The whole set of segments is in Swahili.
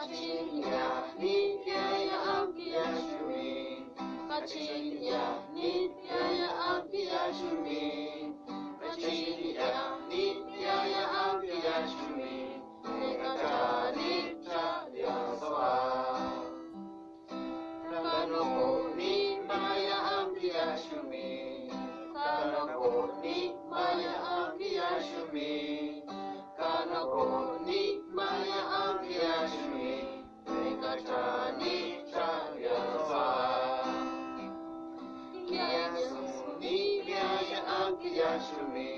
Kachinya nityaya ampiyashumi. Kachinya nityaya ampiyashumi. Kachinya nityaya ampiyashumi. Nekatanita yasawa. Kanoko ni maya ampiyashumi. Kanoko ni maya ampiyashumi. Kanoko ni maya ampiyashumi. Nekatanita yasawa. Kiyasu ni maya ampiyashumi.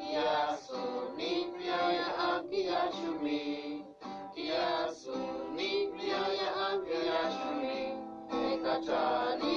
Kiyasu ni maya ampiyashumi. Kiyasu ni maya ampiyashumi. Nekatanita